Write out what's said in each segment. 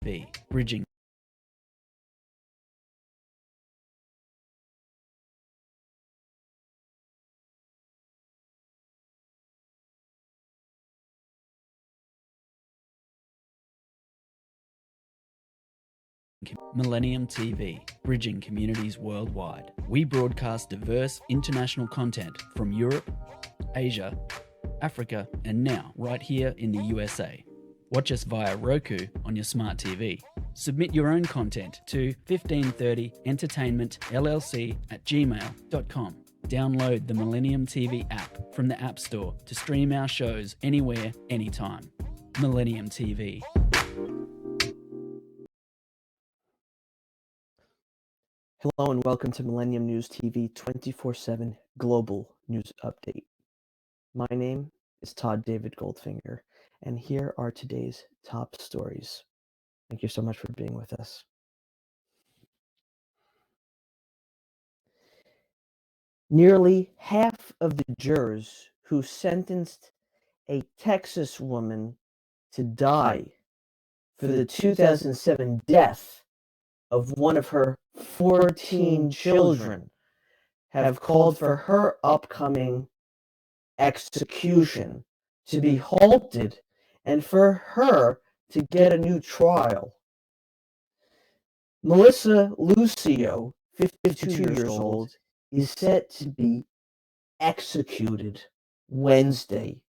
TV, bridging Millennium TV, bridging communities worldwide. We broadcast diverse international content from Europe, Asia, Africa, and now right here in the USA. Watch us via Roku on your smart TV. Submit your own content to 1530entertainmentllc@gmail.com. Download the Millennium TV app from the App Store to stream our shows anywhere, anytime. Millennium TV. Hello and welcome to Millennium News TV 24/7 Global News Update. My name is Todd David Goldfinger, and here are today's top stories. Thank you so much for being with us. Nearly half of the jurors who sentenced a Texas woman to die for the 2007 death of one of her 14 children have called for her upcoming execution to be halted and for her to get a new trial. Melissa Lucio, 52 years old, is set to be executed Wednesday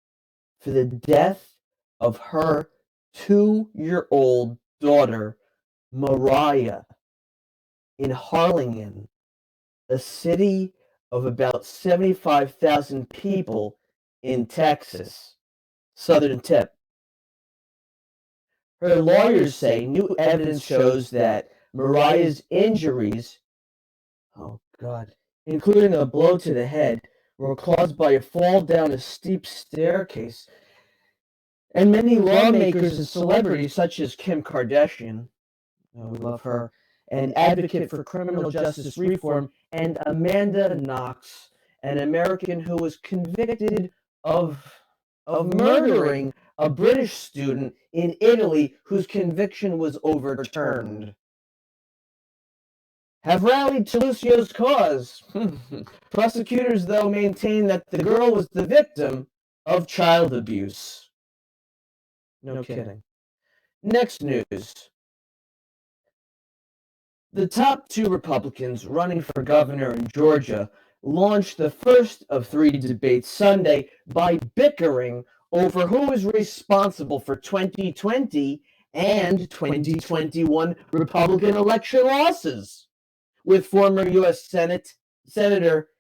for the death of her 2-year-old daughter, Mariah, in Harlingen, a city of about 75,000 people in Texas, southern tip. Her lawyers say new evidence shows that Mariah's injuries, including a blow to the head, were caused by a fall down a steep staircase. And many lawmakers and celebrities, such as Kim Kardashian, we love her, an advocate for criminal justice reform, and Amanda Knox, an American who was convicted of murdering a British student in Italy whose conviction was overturned, have rallied to Lucio's cause. Prosecutors, though, maintain that the girl was the victim of child abuse. No kidding. Next news. The top two Republicans running for governor in Georgia launched the first of 3 debates Sunday by bickering over who is responsible for 2020 and 2021 Republican election losses, with former U.S. Senator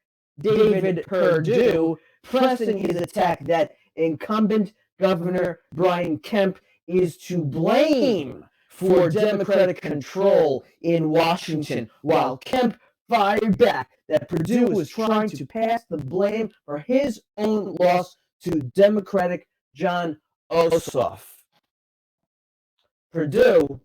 David Perdue pressing his attack that incumbent Governor Brian Kemp is to blame for Democratic control in Washington, while Kemp fired back that Perdue was trying to pass the blame for his own loss to Democratic Jon Ossoff. Perdue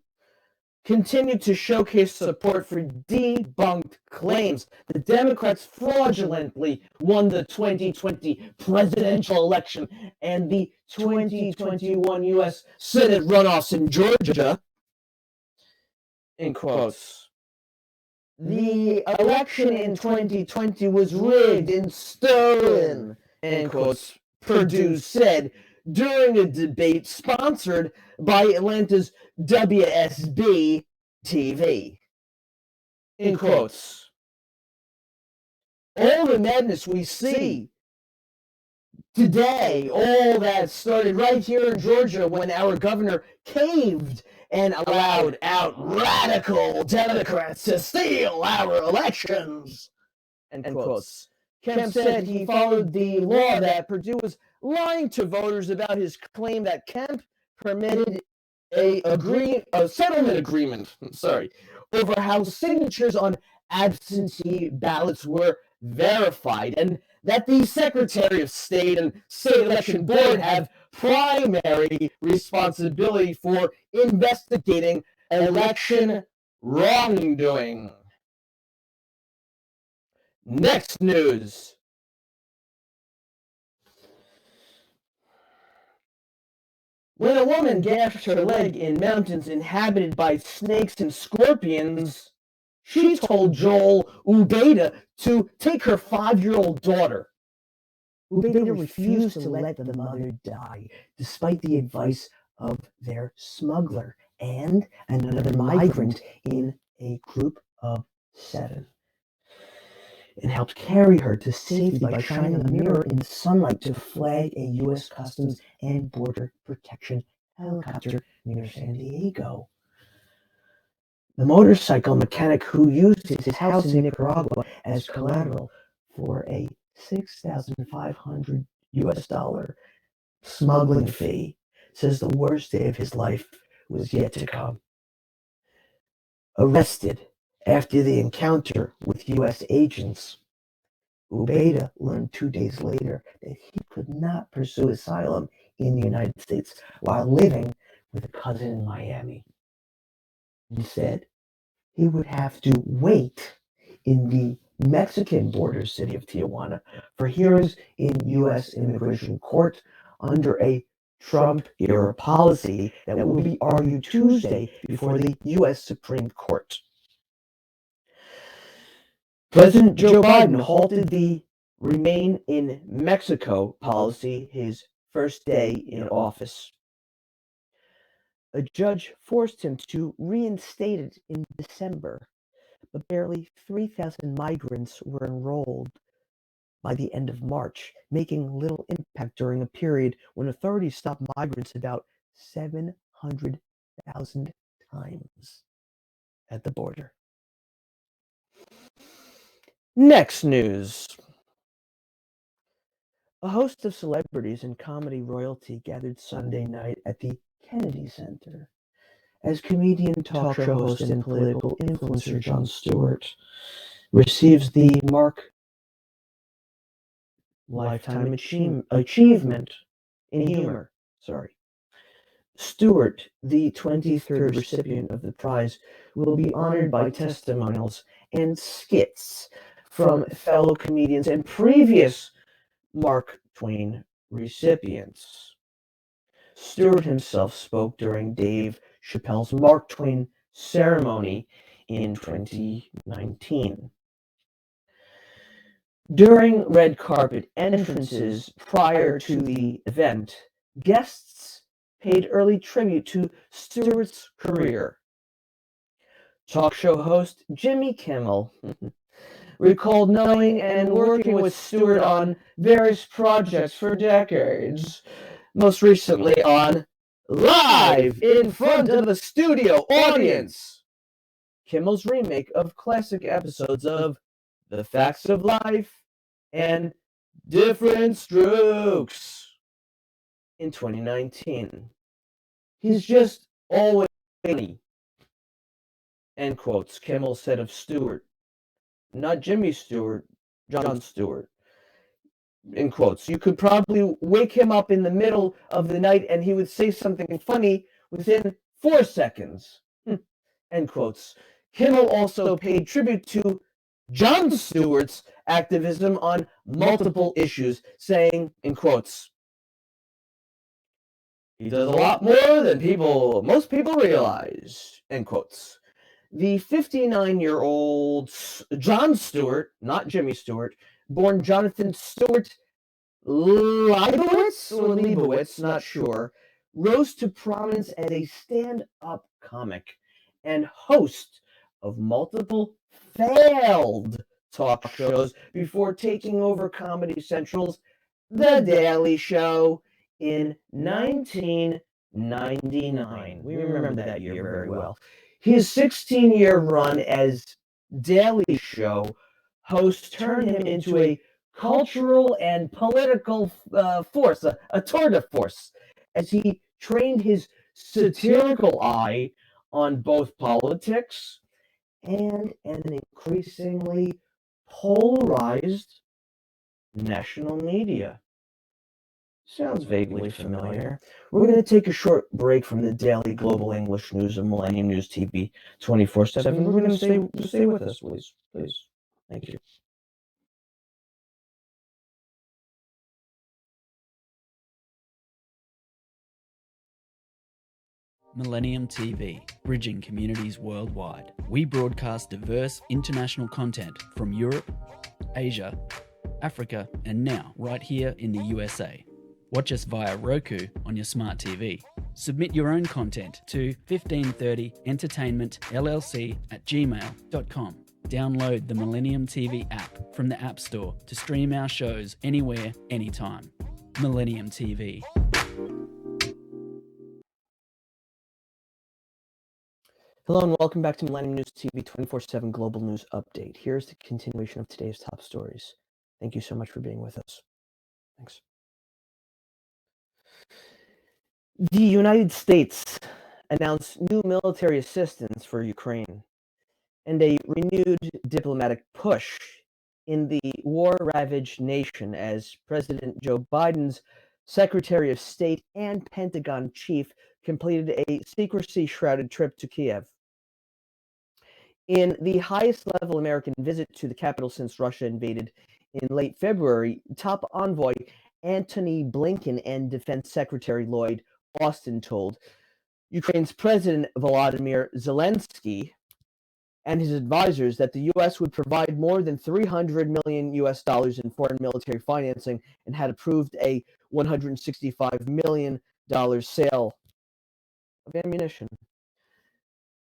continued to showcase support for debunked claims the Democrats fraudulently won the 2020 presidential election and the 2021 U.S. Senate runoffs in Georgia. In quotes, the election in 2020 was rigged and stolen, in quotes, Perdue said during a debate sponsored by Atlanta's WSB TV. In quotes, all the madness we see today, all that started right here in Georgia when our governor caved and allowed out radical Democrats to steal our elections. End quotes. Kemp said he followed the law that Perdue was lying to voters about his claim that Kemp permitted a settlement agreement, over how signatures on absentee ballots were verified, and that the Secretary of State and State Election Board have primary responsibility for investigating election wrongdoing. Next news. When a woman gashed her leg in mountains inhabited by snakes and scorpions, she told Joel Ubeda to take her 5-year-old daughter. Ubeda refused to let the mother die, despite the advice of their smuggler and another migrant in a group of 7, and helped carry her to safety by shining a mirror in the sunlight to flag a U.S. Customs and Border Protection helicopter near San Diego. The motorcycle mechanic who used his house in Nicaragua as collateral for a $6,500 US smuggling fee says the worst day of his life was yet to come. Arrested after the encounter with U.S. agents, Ubeda learned 2 days later that he could not pursue asylum in the United States while living with a cousin in Miami. Instead, he would have to wait in the Mexican border city of Tijuana for hearings in U.S. immigration court under a Trump-era policy that will be argued Tuesday before the U.S. Supreme Court. President Joe Biden halted the Remain in Mexico policy his first day in office. A judge forced him to reinstate it in December, but barely 3,000 migrants were enrolled by the end of March, making little impact during a period when authorities stopped migrants about 700,000 times at the border. Next news. A host of celebrities and comedy royalty gathered Sunday night at the Kennedy Center as comedian, talk show host, and political influencer Jon Stewart receives the Mark Lifetime Achievement in Humor. Stewart, the 23rd recipient of the prize, will be honored by testimonials and skits from fellow comedians and previous Mark Twain recipients. Stewart himself spoke during Dave Chappelle's Mark Twain ceremony in 2019. During red carpet entrances prior to the event, guests paid early tribute to Stewart's career. Talk show host Jimmy Kimmel recalled knowing and working with Stewart on various projects for decades, most recently on Live in Front of a Studio Audience, Kimmel's remake of classic episodes of The Facts of Life and Different Strokes in 2019. He's just always funny, end quotes, Kimmel said of Stewart. Not Jimmy Stewart, Jon Stewart, in quotes. You could probably wake him up in the middle of the night and he would say something funny within 4 seconds, end quotes. Kimmel also paid tribute to Jon Stewart's activism on multiple issues, saying, in quotes, "He does a lot more than most people realize," end quotes. The 59-year-old Jon Stewart, not Jimmy Stewart, born Jonathan Stewart Leibowitz, not sure, rose to prominence as a stand-up comic and host of multiple failed talk shows before taking over Comedy Central's The Daily Show in 1999. We remember that year very well. His 16-year run as Daily Show host turned him into a cultural and political force, a tour de force, as he trained his satirical eye on both politics and an increasingly polarized national media. Sounds vaguely familiar. We're going to take a short break from the daily global English news of Millennium News TV 24/7. We're going to stay with us, please. Thank you. Millennium TV, bridging communities worldwide. We broadcast diverse international content from Europe, Asia, Africa, and now right here in the USA. Watch us via Roku on your smart TV. Submit your own content to 1530entertainmentllc@gmail.com. Download the Millennium TV app from the App Store to stream our shows anywhere, anytime. Millennium TV. Hello and welcome back to Millennium News TV 24/7 Global News Update. Here's the continuation of today's top stories. Thank you so much for being with us. Thanks. The United States announced new military assistance for Ukraine and a renewed diplomatic push in the war-ravaged nation as President Joe Biden's Secretary of State and Pentagon chief completed a secrecy-shrouded trip to Kiev. In the highest-level American visit to the capital since Russia invaded in late February, top envoy Antony Blinken and Defense Secretary Lloyd Austin told Ukraine's President Volodymyr Zelensky and his advisors that the U.S. would provide more than $300 million in foreign military financing and had approved a $165 million sale of ammunition.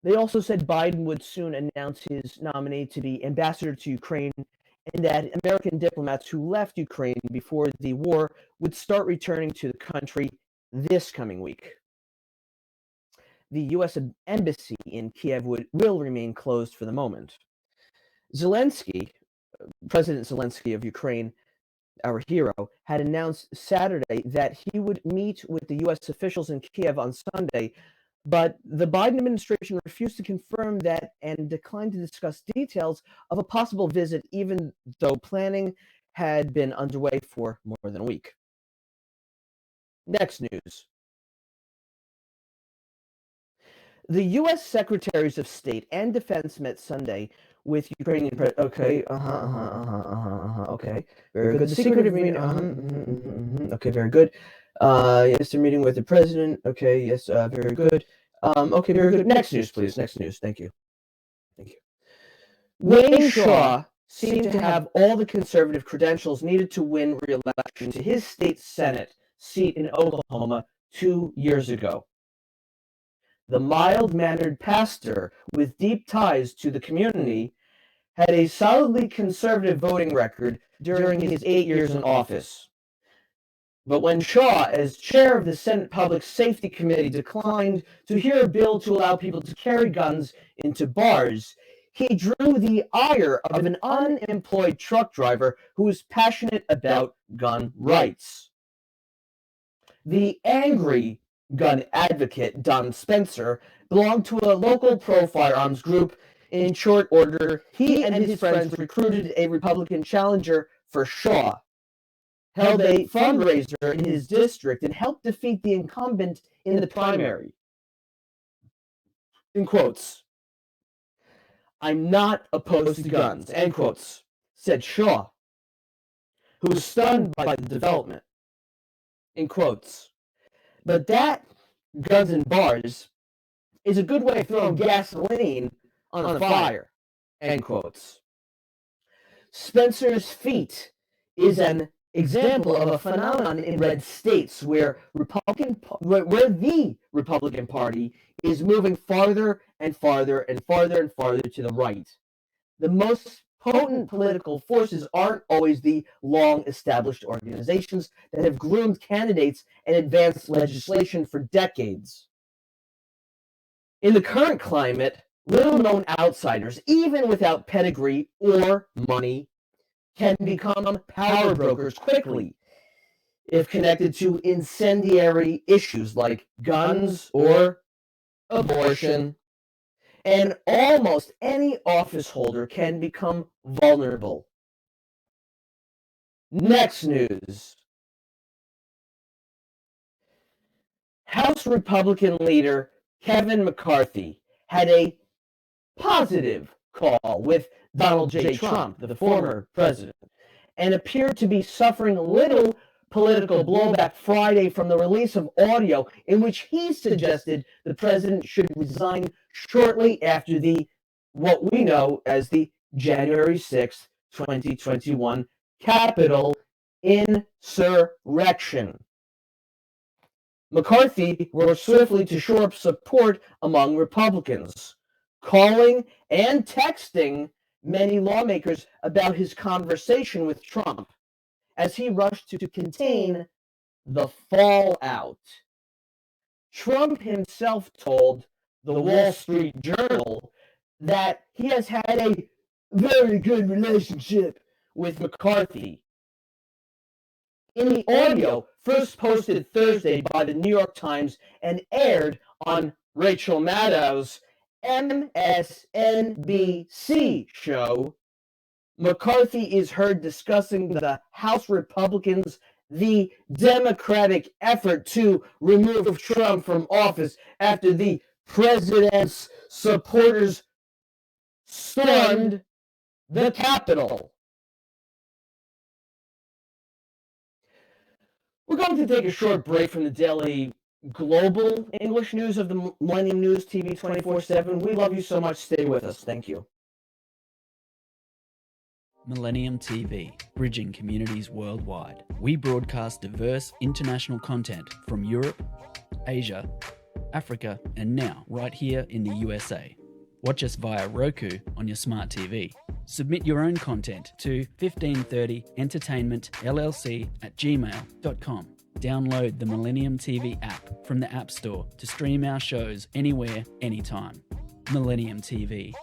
They also said Biden would soon announce his nominee to be ambassador to Ukraine and that American diplomats who left Ukraine before the war would start returning to the country this coming week. The U.S. embassy in Kiev will remain closed for the moment. President Zelensky of Ukraine, our hero, had announced Saturday that he would meet with the U.S. officials in Kiev on Sunday, but the Biden administration refused to confirm that and declined to discuss details of a possible visit, even though planning had been underway for more than a week. Next news. The U.S. Secretaries of State and Defense met Sunday with Ukrainian President. Okay, okay, very good. The secretive meeting. Okay, very good. Yes, they're meeting with the president. Okay, yes, very good. Okay, very good. Next news, please. Next news. Thank you. Thank you. Wayne Shaw seemed to have all the conservative credentials needed to win re-election to his state Senate seat in Oklahoma 2 years ago. The mild-mannered pastor with deep ties to the community had a solidly conservative voting record during his 8 years in office. But when Shaw, as chair of the Senate Public Safety Committee, declined to hear a bill to allow people to carry guns into bars, he drew the ire of an unemployed truck driver who was passionate about gun rights. The angry gun advocate, Don Spencer, belonged to a local pro-firearms group. In short order, he and his friends recruited a Republican challenger for Shaw, held a fundraiser in his district, and helped defeat the incumbent in the primary. In quotes, "I'm not opposed to guns," end quotes, said Shaw, who was stunned by the development. In quotes, "But that, guns and bars, is a good way of throwing gasoline on a fire," end quotes. Spencer's feat is an example of a phenomenon in red states where the Republican Party is moving farther and farther and farther and farther to the right. The most potent political forces aren't always the long-established organizations that have groomed candidates and advanced legislation for decades. In the current climate, little-known outsiders, even without pedigree or money, can become power brokers quickly if connected to incendiary issues like guns or abortion. And almost any office holder can become vulnerable. Next news. House Republican leader Kevin McCarthy had a positive call with Donald J. Trump, the former president, and appeared to be suffering little political blowback Friday from the release of audio in which he suggested the president should resign shortly after what we know as the January 6th, 2021 Capitol insurrection. McCarthy worked swiftly to shore up support among Republicans, calling and texting many lawmakers about his conversation with Trump as he rushed to contain the fallout. Trump himself told the Wall Street Journal that he has had a very good relationship with McCarthy. In the audio, first posted Thursday by the New York Times and aired on Rachel Maddow's MSNBC show, McCarthy is heard discussing the House Republicans' the Democratic effort to remove Trump from office after the president's supporters stormed the Capitol. We're going to take a short break from the daily global English news of the Millennium News TV 24/7. We love you so much. Stay with us. Thank you. Millennium TV, bridging communities worldwide. We broadcast diverse international content from Europe, Asia, Africa, and now right here in the USA. Watch us via Roku on your smart TV. Submit your own content to 1530entertainmentllc@gmail.com. Download the Millennium TV app from the App Store to stream our shows anywhere, anytime. Millennium TV.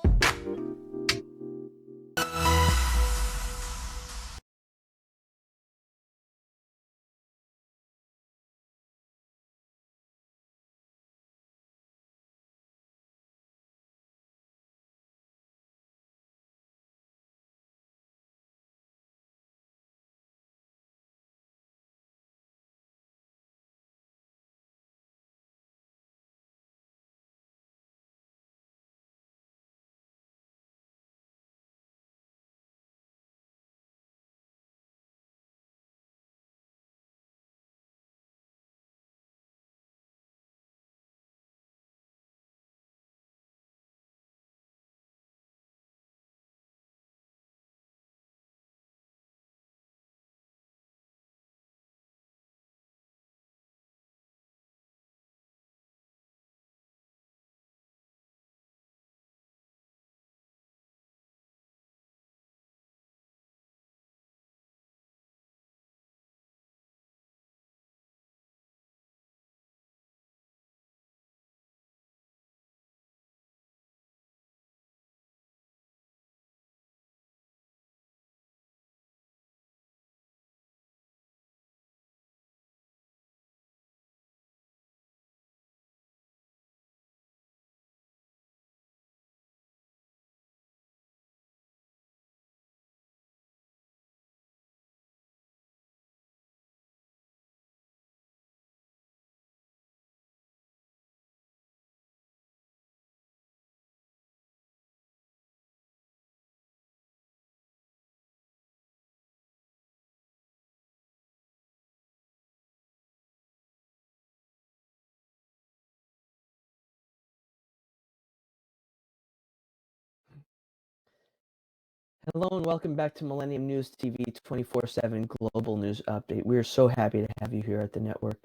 Hello and welcome back to Millennium News TV 24/7 Global News Update. We are so happy to have you here at the network.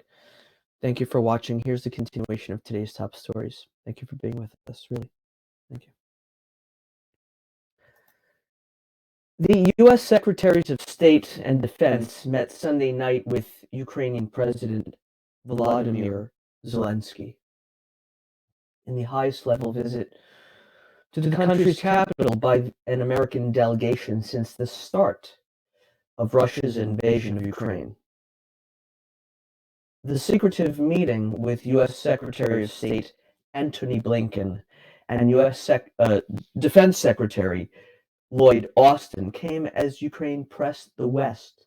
Thank you for watching. Here's the continuation of today's top stories. Thank you for being with us, really. Thank you. The U.S. Secretaries of State and Defense met Sunday night with Ukrainian President Volodymyr Zelensky in the highest level visit to the country's capital by an American delegation since the start of Russia's invasion of Ukraine. The secretive meeting with U.S. Secretary of State Antony Blinken and U.S. Defense Secretary Lloyd Austin came as Ukraine pressed the West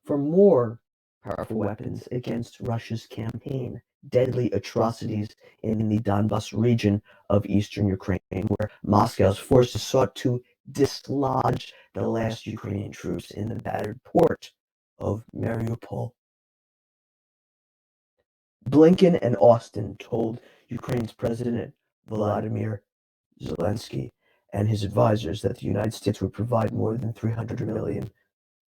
for more powerful weapons against Russia's campaign, deadly atrocities in the Donbas region of eastern Ukraine, where Moscow's forces sought to dislodge the last Ukrainian troops in the battered port of Mariupol. Blinken and Austin told Ukraine's President Vladimir Zelensky and his advisors that the United States would provide more than $300 million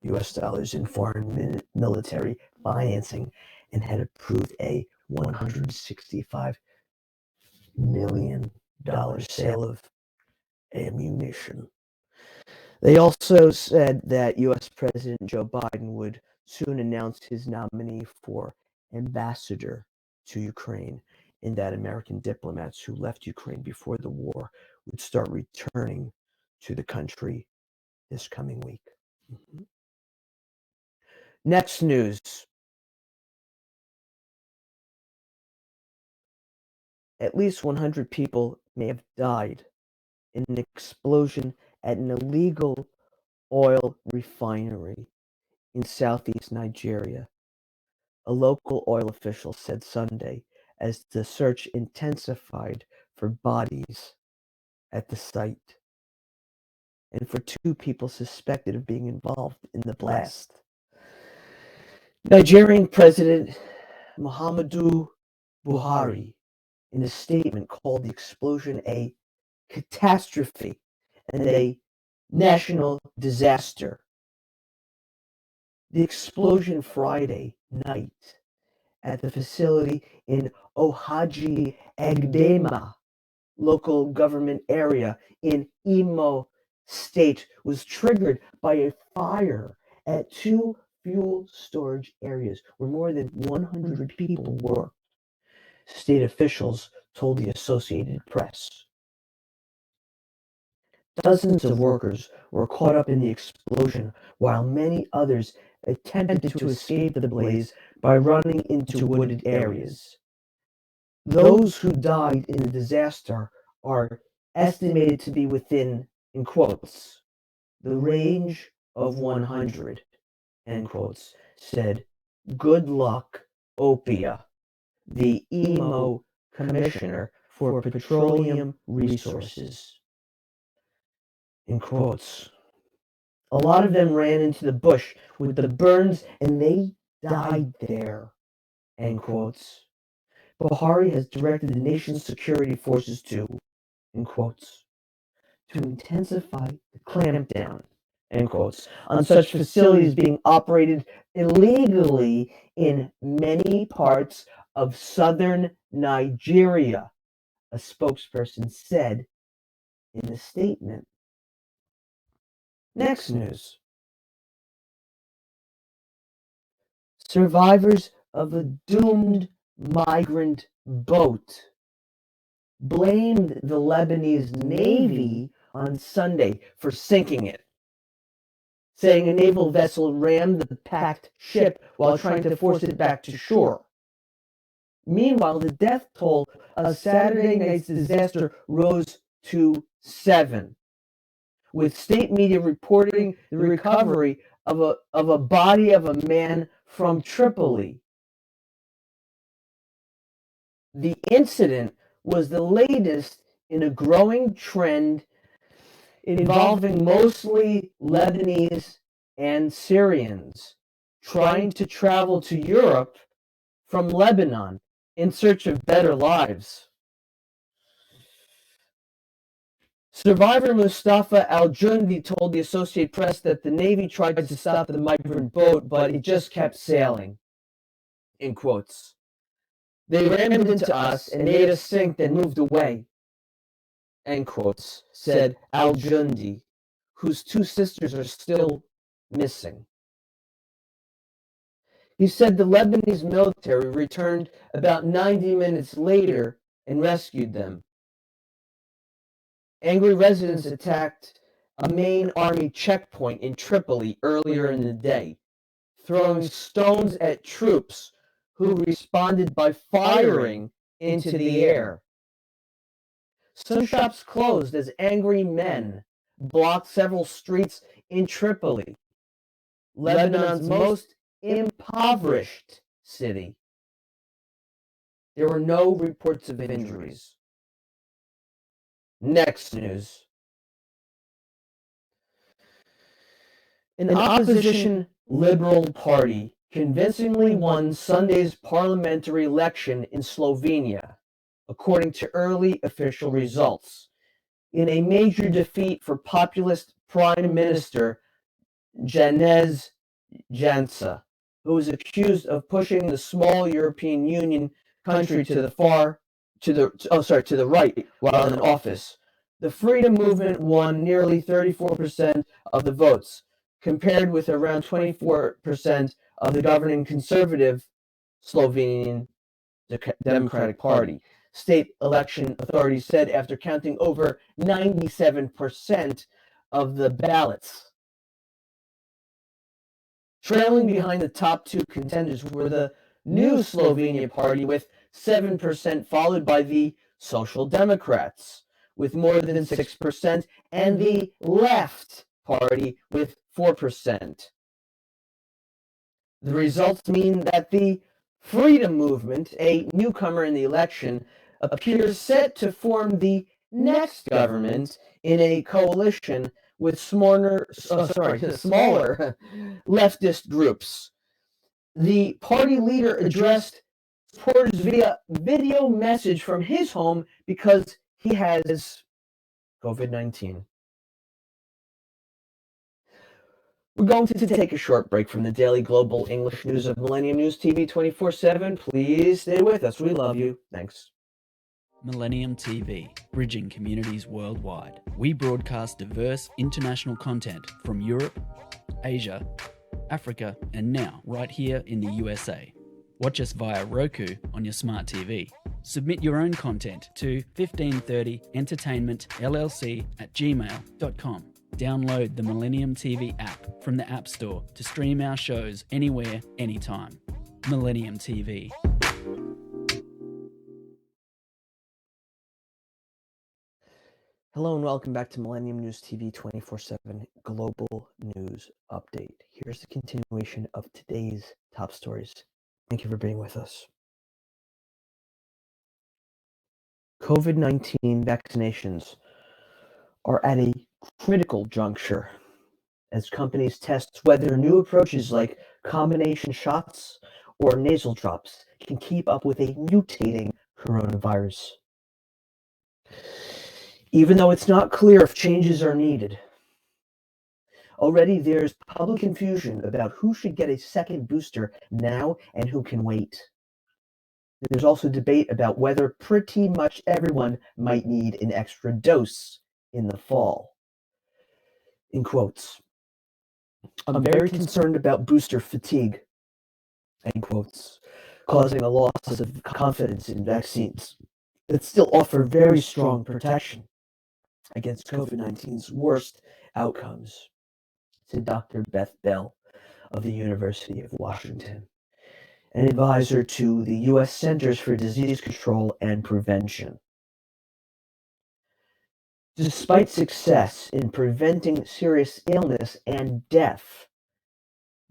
in foreign military financing and had approved a $165 million sale of ammunition. They also said that U.S. President Joe Biden would soon announce his nominee for ambassador to Ukraine, and that American diplomats who left Ukraine before the war would start returning to the country this coming week. Next news. At least 100 people may have died in an explosion at an illegal oil refinery in southeast Nigeria, a local oil official said Sunday as the search intensified for bodies at the site and for two people suspected of being involved in the blast. Nigerian President Muhammadu Buhari, in a statement, called the explosion a catastrophe and a national disaster. The explosion Friday night at the facility in Ohaji Egdema local government area in Imo State was triggered by a fire at two fuel storage areas where more than 100 people were, state officials told the Associated Press. Dozens of workers were caught up in the explosion, while many others attempted to escape the blaze by running into wooded areas. Those who died in the disaster are estimated to be within, in quotes, the range of 100, end quotes, said Good Luck Opia, the Imo Commissioner for Petroleum Resources. In quotes. A lot of them ran into the bush with the burns and they died there, end quotes. Buhari has directed the nation's security forces to, in quotes, to intensify the clampdown, end quotes, on such facilities being operated illegally in many parts of southern Nigeria, a spokesperson said in a statement. Next news. Survivors of a doomed migrant boat blamed the Lebanese Navy on Sunday for sinking it, saying a naval vessel rammed the packed ship while trying to force it back to shore. Meanwhile, the death toll of Saturday night's disaster rose to 7, with state media reporting the recovery of a body of a man from Tripoli. The incident was the latest in a growing trend involving mostly Lebanese and Syrians trying to travel to Europe from Lebanon in search of better lives. Survivor Mustafa Al-Jundi told the Associated Press that the Navy tried to stop the migrant boat, but it just kept sailing, in quotes. They rammed into us and made us sink, then moved away, end quotes, said Al-Jundi, whose two sisters are still missing. He said the Lebanese military returned about 90 minutes later and rescued them. Angry residents attacked a main army checkpoint in Tripoli earlier in the day, throwing stones at troops who responded by firing into the air. Some shops closed as angry men blocked several streets in Tripoli, Lebanon's most impoverished city. There were no reports of injuries. Next news. An opposition Liberal Party convincingly won Sunday's parliamentary election in Slovenia, according to early official results, in a major defeat for populist Prime Minister Janez Janša, who was accused of pushing the small European Union country to the right while in office. The Freedom Movement won nearly 34% of the votes, compared with around 24% of the governing conservative Slovenian Democratic Party. State election authorities said after counting over 97% of the ballots. Trailing behind the top two contenders were the New Slovenia Party with 7%, followed by the Social Democrats with more than 6%, and the Left Party with 4%. The results mean that the Freedom Movement, a newcomer in the election, appears set to form the next government in a coalition with smaller leftist groups. The party leader addressed supporters via video message from his home because he has COVID-19. We're going to take a short break from the daily global English news of Millennium News TV 24/7. Please stay with us. We love you. Thanks. Millennium TV, bridging communities worldwide. We broadcast diverse international content from Europe, Asia, Africa, and now right here in the USA. Watch us via Roku on your smart TV. Submit your own content to 1530entertainmentllc@gmail.com. Download the Millennium TV app from the App Store to stream our shows anywhere, anytime. Millennium TV. Hello and welcome back to Millennium News TV 24/7 Global News Update. Here's the continuation of today's top stories. Thank you for being with us. COVID-19 vaccinations are at a critical juncture as companies test whether new approaches like combination shots or nasal drops can keep up with a mutating coronavirus. Even though it's not clear if changes are needed, already there's public confusion about who should get a second booster now and who can wait. There's also debate about whether pretty much everyone might need an extra dose in the fall. In quotes, I'm very concerned about booster fatigue, end quotes, causing a loss of confidence in vaccines that still offer very strong protection against COVID-19's worst outcomes, said Dr. Beth Bell of the University of Washington, an advisor to the U.S. Centers for Disease Control and Prevention. Despite success in preventing serious illness and death,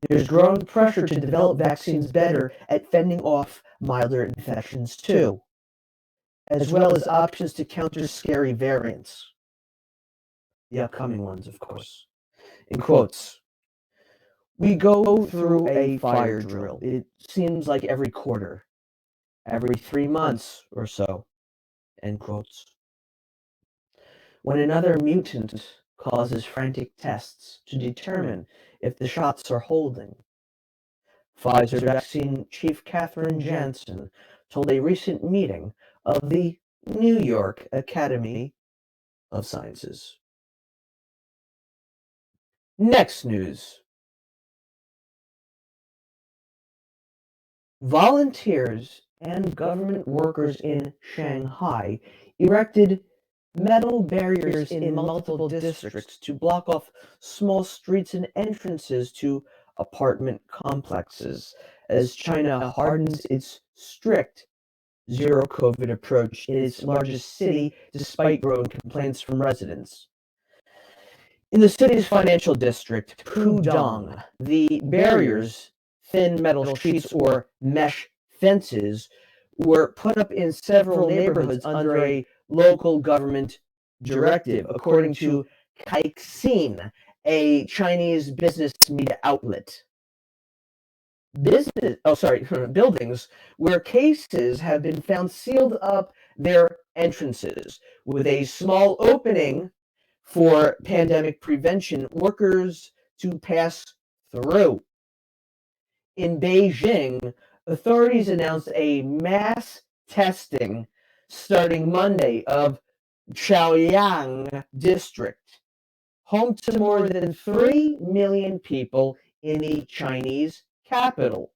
there's growing pressure to develop vaccines better at fending off milder infections too, as well as options to counter scary variants. The upcoming ones, of course. In quotes, we go through a fire drill. It seems like every quarter, every 3 months or so, end quotes. When another mutant causes frantic tests to determine if the shots are holding. Pfizer vaccine chief Catherine Jansen told a recent meeting of the New York Academy of Sciences. Next news. Volunteers and government workers in Shanghai erected metal barriers in multiple districts to block off small streets and entrances to apartment complexes as China hardens its strict zero COVID approach in its largest city despite growing complaints from residents. In the city's financial district, Pudong, the barriers, thin metal sheets or mesh fences, were put up in several neighborhoods under a local government directive, according to Caixin, a Chinese business media outlet. buildings where cases have been found sealed up their entrances with a small opening for pandemic prevention workers to pass through. In Beijing, authorities announced a mass testing starting Monday of Chaoyang district, home to more than 3 million people in the Chinese capital.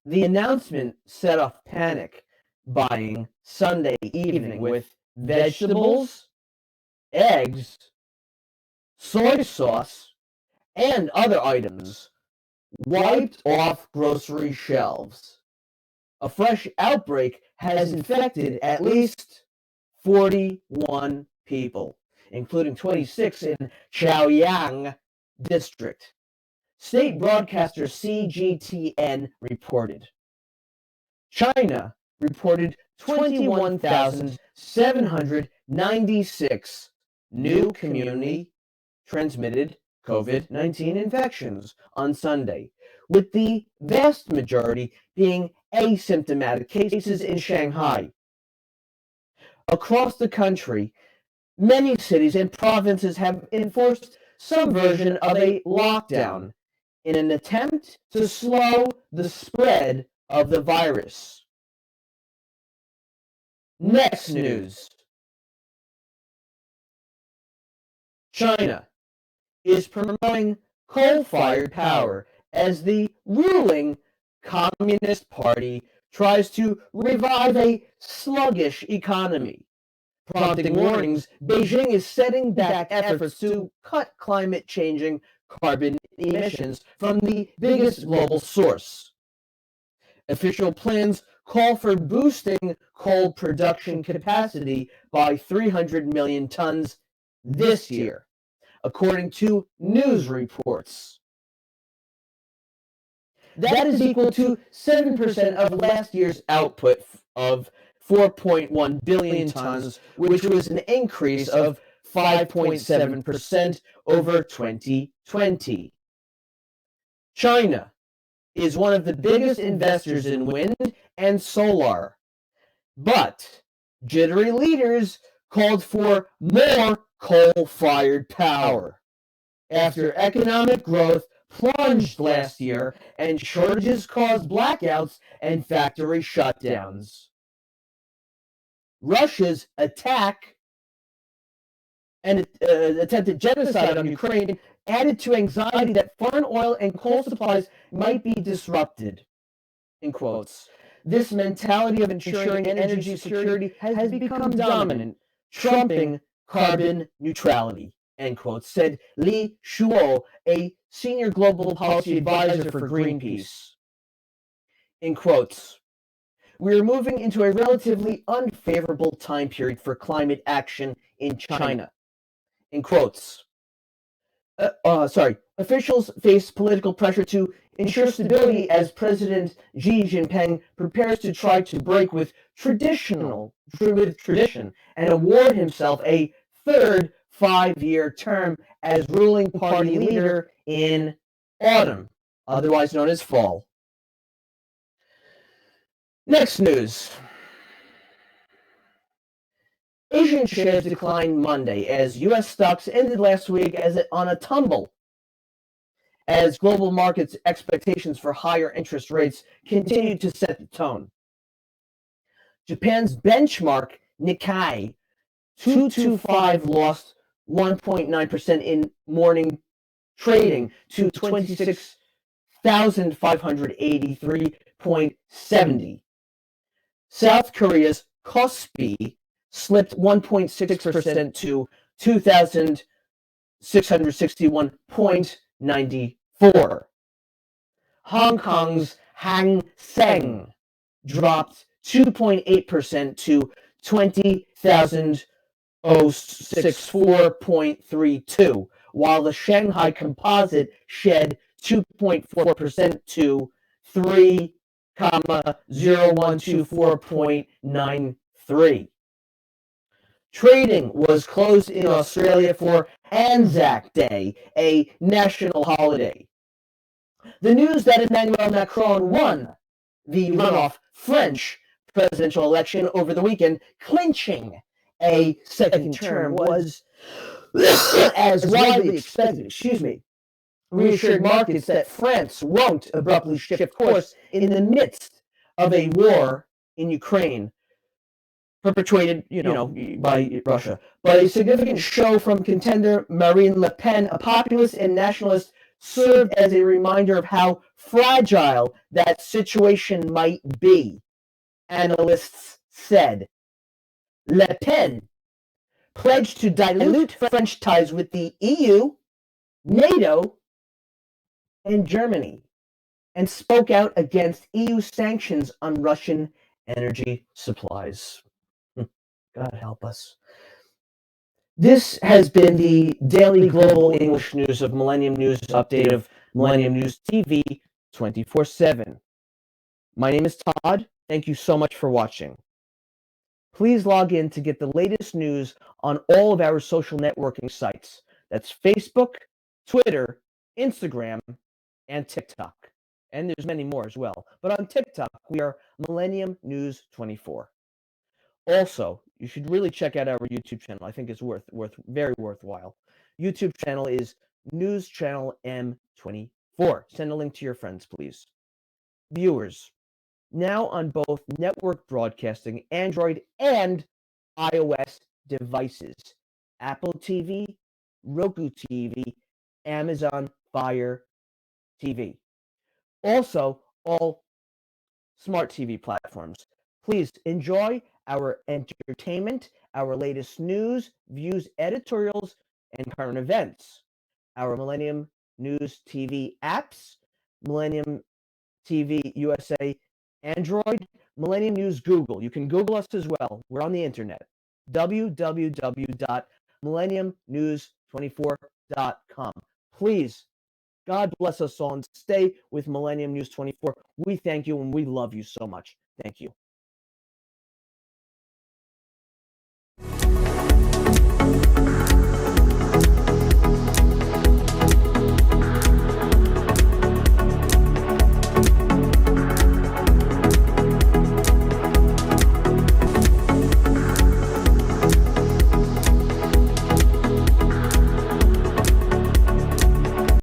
The announcement set off panic buying Sunday evening with vegetables, eggs, soy sauce, and other items wiped off grocery shelves. A fresh outbreak has infected at least 41 people, including 26 in Chaoyang district. State broadcaster CGTN reported. China reported 21,796 new community transmitted COVID-19 infections on Sunday, with the vast majority being asymptomatic cases in Shanghai. Across the country, many cities and provinces have enforced some version of a lockdown in an attempt to slow the spread of the virus. Next news. China is promoting coal-fired power as the ruling Communist Party tries to revive a sluggish economy. Prompting warnings, Beijing is setting back efforts to cut climate-changing carbon emissions from the biggest global source. Official plans call for boosting coal production capacity by 300 million tons this year, according to news reports. That is equal to 7% of last year's output of 4.1 billion tons, which was an increase of 5.7% over 2020. China is one of the biggest investors in wind and solar, but jittery leaders called for more coal-fired power after economic growth plunged last year and shortages caused blackouts and factory shutdowns. Russia's attack and attempted genocide on Ukraine added to anxiety that foreign oil and coal supplies might be disrupted. In quotes, this mentality of ensuring energy security has become dominant, trumping carbon neutrality. End quote, said Li Shuo, a senior global policy advisor for Greenpeace. In quotes, we are moving into a relatively unfavorable time period for climate action in China. In quotes, officials face political pressure to ensure stability as President Xi Jinping prepares to try to break with tradition and award himself a third 5-year term as ruling party leader in autumn, otherwise known as fall. Next news. Asian shares declined Monday as U.S. stocks ended last week on a tumble as global markets' expectations for higher interest rates continued to set the tone. Japan's benchmark Nikkei 225 lost 1.9% in morning trading to 26,583.70. South Korea's Kospi slipped 1.6% to 2,661.94. Hong Kong's Hang Seng dropped 2.8% to 20,064.32, while the Shanghai Composite shed 2.4% to 3,0124.93. Trading was closed in Australia for Anzac Day, a national holiday. The news that Emmanuel Macron won the runoff French presidential election over the weekend, clinching a second term, was, as widely expected, reassured markets that France won't abruptly shift course in the midst of a war in Ukraine perpetrated, by Russia. But a significant show from contender Marine Le Pen, a populist and nationalist, served as a reminder of how fragile that situation might be. Analysts said Le Pen pledged to dilute French ties with the EU, NATO, and Germany, and spoke out against EU sanctions on Russian energy supplies. God help us. This has been the daily global English news of Millennium News update of Millennium News TV 24/7. My name is Todd. Thank you so much for watching. Please log in to get the latest news on all of our social networking sites. That's Facebook, Twitter, Instagram, and TikTok. And there's many more as well. But on TikTok, we are Millennium News 24. Also, you should really check out our YouTube channel. I think it's very worthwhile. YouTube channel is News Channel M24. Send a link to your friends, please. Viewers, now on both network broadcasting, Android and iOS devices, Apple TV, Roku TV, Amazon Fire TV. Also, all smart TV platforms. Please enjoy our entertainment, our latest news, views, editorials, and current events. Our Millennium News TV apps, Millennium TV USA Android, Millennium News Google. You can Google us as well. We're on the internet. www.millenniumnews24.com. Please, God bless us all and stay with Millennium News 24. We thank you and we love you so much. Thank you.